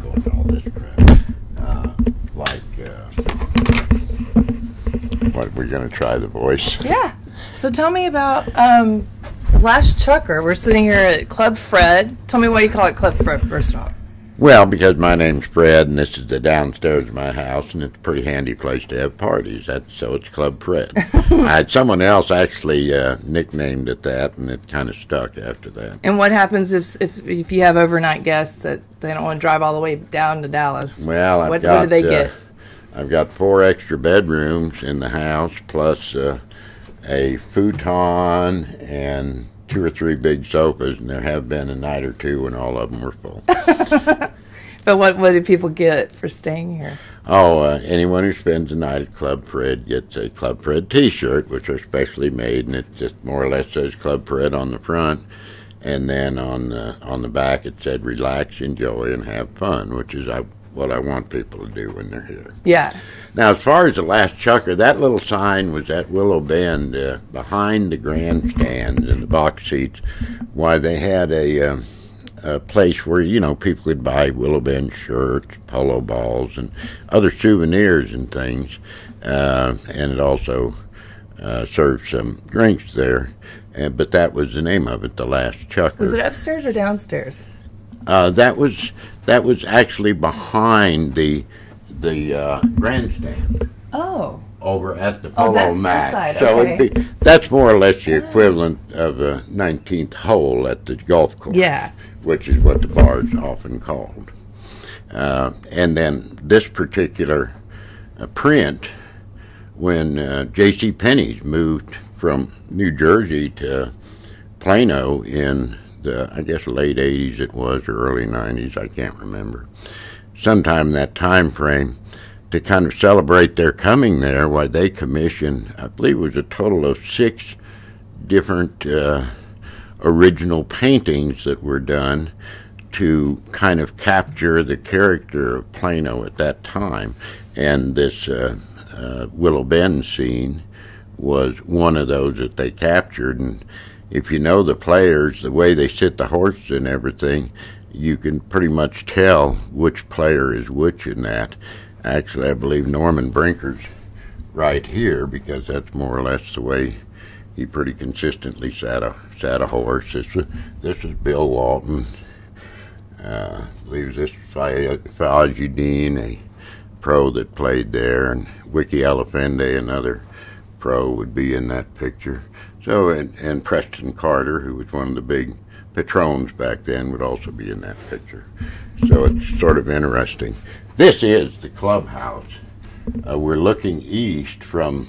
table and all this crap. What, we're going to try the voice? Yeah. So tell me about the last chucker. We're sitting here at Club Fred. Tell me why you call it Club Fred first off. Well, because my name's Fred, and this is the downstairs of my house, and it's a pretty handy place to have parties. So it's Club Fred. I had someone else actually nicknamed it that, and it kind of stuck after that. And what happens if you have overnight guests that they don't want to drive all the way down to Dallas? Well, what do they get? I've got 4 extra bedrooms in the house, plus a futon and 2 or 3 big sofas, and there have been a night or two when all of them were full. But what do people get for staying here? Oh, anyone who spends the night at Club Fred gets a Club Fred t-shirt, which are specially made, and it just more or less says Club Fred on the front, and then on the back it said relax, enjoy, and have fun, which is what I want people to do when they're here. Yeah. Now, as far as the last chucker, that little sign was at Willow Bend, behind the grandstands and the box seats. Why, they had a place where, you know, people could buy Willow Bend shirts, polo balls, and other souvenirs and things. And it also served some drinks there. But that was the name of it, the last chucker. Was it upstairs or downstairs? That was actually behind the grandstand. Oh. Over at the Polo that's mat. this side, So okay. that's more or less the equivalent of a 19th hole at the golf course. Yeah. Which is what the bar is often called. And then this particular print, when J.C. Penney's moved from New Jersey to Plano in the, I guess, late 80s it was, or early 90s, I can't remember. Sometime in that time frame, to kind of celebrate their coming there, why they commissioned, I believe it was a total of 6 different original paintings that were done to kind of capture the character of Plano at that time. And this Willow Bend scene was one of those that they captured. And if you know the players, the way they sit the horses and everything, you can pretty much tell which player is which in that. Actually, I believe Norman Brinker's right here, because that's more or less the way he pretty consistently sat a horse. This is Bill Walton. I believe this Fajudeen, a pro that played there, and Wiki Elefende, another pro, would be in that picture. So, and Preston Carter, who was one of the big patrons back then, would also be in that picture. So it's sort of interesting. This is the clubhouse. We're looking east from,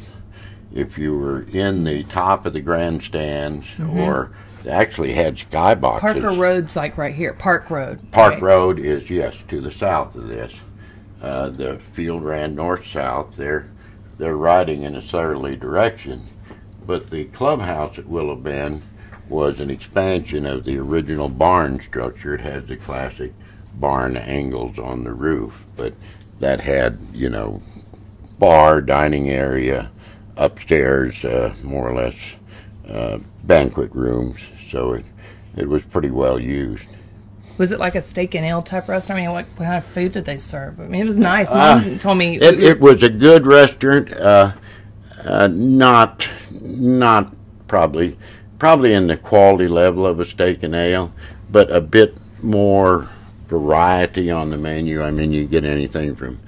if you were in the top of the grandstands, or they actually had skyboxes. Parker Road's like right here, Park Road. Park Road is, yes, to the south of this. The field ran north-south. They're riding in a southerly direction. But the clubhouse at Willow Bend was an expansion of the original barn structure. It has the classic barn angles on the roof, but that had, you know, bar, dining area, upstairs, more or less banquet rooms. So it was pretty well used. Was it like a steak and ale type restaurant? I mean, what kind of food did they serve? I mean, it was nice. Mom told me it was a good restaurant. Not probably in the quality level of a steak and ale, but a bit more variety on the menu. I mean, you get anything from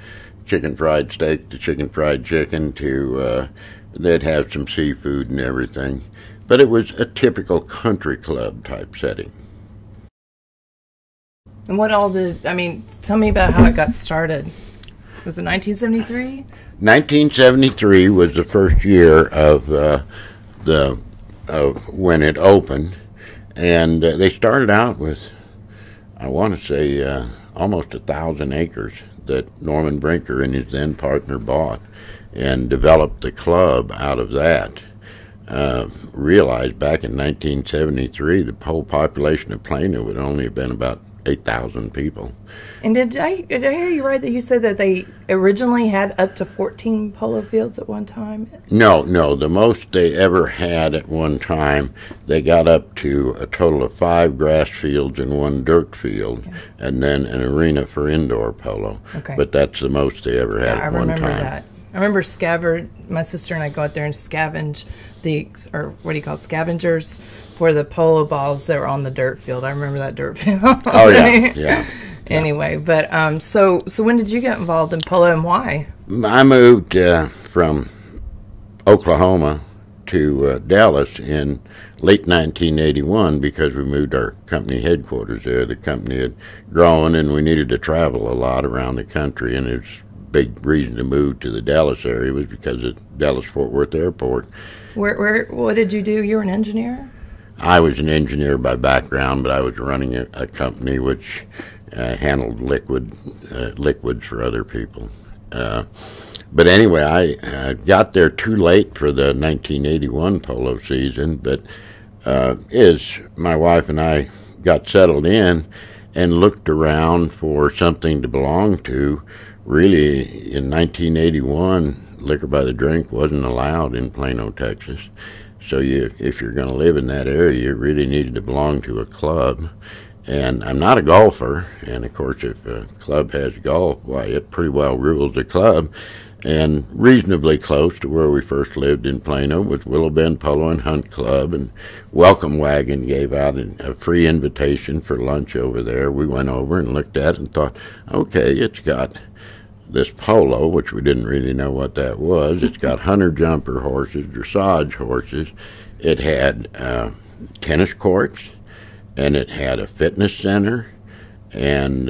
chicken fried steak to chicken fried chicken to they'd have some seafood and everything. But it was a typical country club type setting. And what all did, I mean, tell me about how it got started. Was it 1973? 1973 was the first year of when it opened, and they started out with, I want to say, almost 1,000 acres that Norman Brinker and his then partner bought, and developed the club out of that. Realized back in 1973 the whole population of Plano would only have been about 8,000 people. And did I hear you right that you said that they originally had up to 14 polo fields at one time? No, the most they ever had at one time, they got up to a total of 5 grass fields and 1 dirt field, Okay. and then an arena for indoor polo. Okay. But that's the most they ever had at one time. I remember that. I remember my sister and I go out there and scavenge scavengers for the polo balls that were on the dirt field. I remember that dirt field. Oh, yeah. Anyway, but so when did you get involved in polo and why? I moved from Oklahoma to Dallas in late 1981 because we moved our company headquarters there. The company had grown and we needed to travel a lot around the country, and it's big reason to move to the Dallas area was because of Dallas-Fort Worth Airport. What did you do? You were an engineer? I was an engineer by background, but I was running a company which handled liquids for other people. But anyway, I got there too late for the 1981 polo season, but as my wife and I got settled in and looked around for something to belong to, really, in 1981, liquor by the drink wasn't allowed in Plano, Texas. So if you're going to live in that area, you really needed to belong to a club. And I'm not a golfer, and of course, if a club has golf, why, it pretty well rules the club. And reasonably close to where we first lived in Plano was Willow Bend Polo and Hunt Club, and Welcome Wagon gave out a free invitation for lunch over there. We went over and looked at it and thought, okay, it's got this polo, which we didn't really know what that was. It's got hunter jumper horses, dressage horses. It had tennis courts, and it had a fitness center, and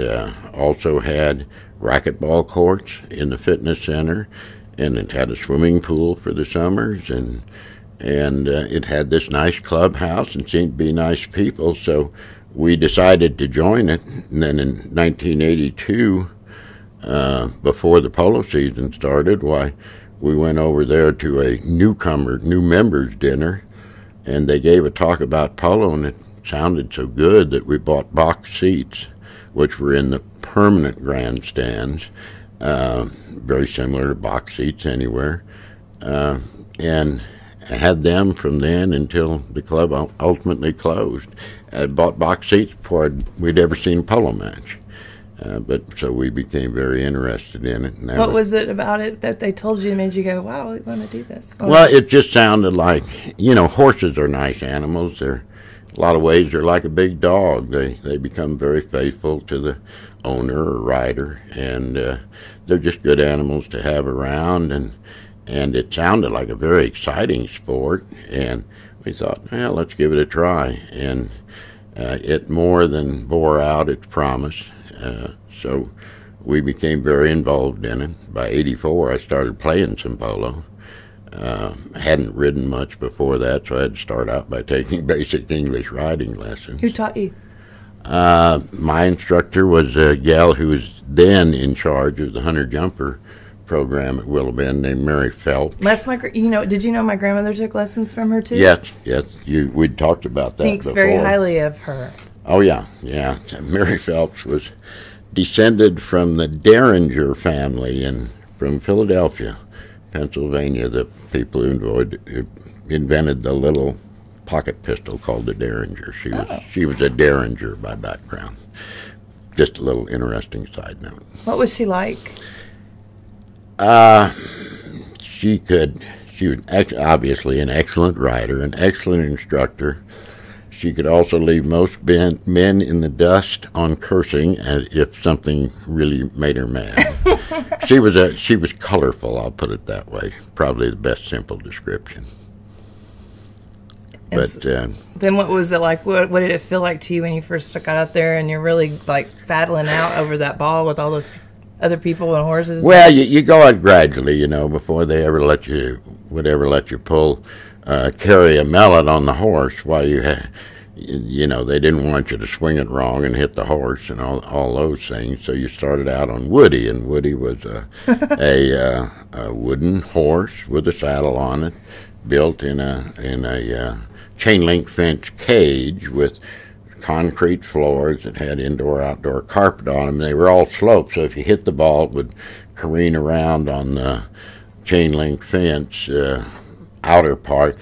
also had racquetball courts in the fitness center, and it had a swimming pool for the summers, and it had this nice clubhouse and seemed to be nice people, so we decided to join it. And then in 1982, before the polo season started, why, we went over there to a new members dinner, and they gave a talk about polo, and it sounded so good that we bought box seats, which were in the permanent grandstands, very similar to box seats anywhere, and had them from then until the club ultimately closed. I bought box seats before we'd ever seen a polo match. But so we became very interested in it. And what was it about it that they told you and made you go, wow, we want to do this? Well, it just sounded like, horses are nice animals. They're, a lot of ways, they're like a big dog. They become very faithful to the owner or rider, and they're just good animals to have around. And it sounded like a very exciting sport, and we thought, well, let's give it a try. And it more than bore out its promise. So we became very involved in it. By '84, I started playing some polo. Hadn't ridden much before that, so I had to start out by taking basic English riding lessons. Who taught you? My instructor was a gal who was then in charge of the hunter jumper program at Willow Bend, named Mary Phelps. That's my. Did you know my grandmother took lessons from her too? Yes. We'd talked about that. Thinks before. Very highly of her. Oh yeah. Mary Phelps was descended from the Derringer family from Philadelphia, Pennsylvania, the people who invented the little pocket pistol called the Derringer. She was a Derringer by background. Just a little interesting side note. What was she like? She was obviously an excellent rider, an excellent instructor. She could also leave most men in the dust on cursing if something really made her mad. She was colorful, I'll put it that way. Probably the best simple description. But then what was it like? What did it feel like to you when you first got out there and you're really like battling out over that ball with all those other people and horses? Well, you go out gradually, before they would ever let you pull. Carry a mallet on the horse while they didn't want you to swing it wrong and hit the horse and all those things. So you started out on Woody, and Woody was a wooden horse with a saddle on it, built in a chain link fence cage with concrete floors that had indoor-outdoor carpet on them. They were all sloped, so if you hit the ball, it would careen around on the chain link fence outer part,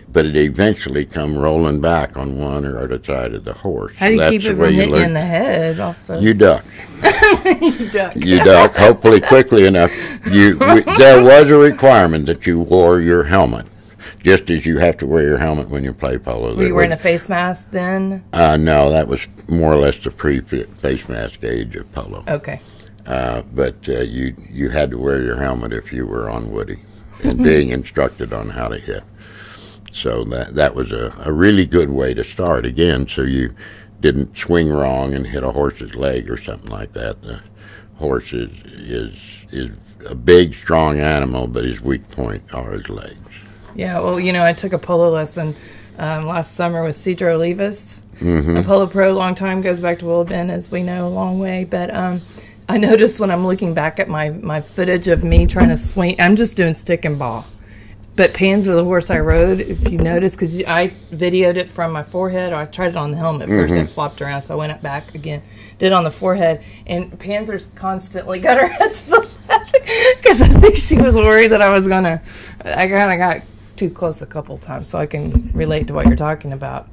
but it eventually come rolling back on one or other side of the horse. How do you keep it from hitting you in the head? You duck. You duck. You duck, hopefully quickly enough. There was a requirement that you wore your helmet, just as you have to wear your helmet when you play polo. Were you wearing a face mask then? No, that was more or less the pre-face mask age of polo. Okay. But you had to wear your helmet if you were on Woody and being instructed on how to hit. So that was a really good way to start, again, so you didn't swing wrong and hit a horse's leg or something like that. The horse is a big, strong animal, but his weak point are his legs. Yeah, well, I took a polo lesson last summer with Cedro Levis, a polo pro, long time, goes back to Willow Bend, as we know, a long way. But I noticed when I'm looking back at my footage of me trying to swing, I'm just doing stick and ball. But Pans were the horse I rode, if you notice, because I videoed it from my forehead. Or I tried it on the helmet first and it flopped around, so I went back again, did it on the forehead. And Panzer's constantly got her head to the left because I think she was worried that I was going to. I kind of got too close a couple times, so I can relate to what you're talking about.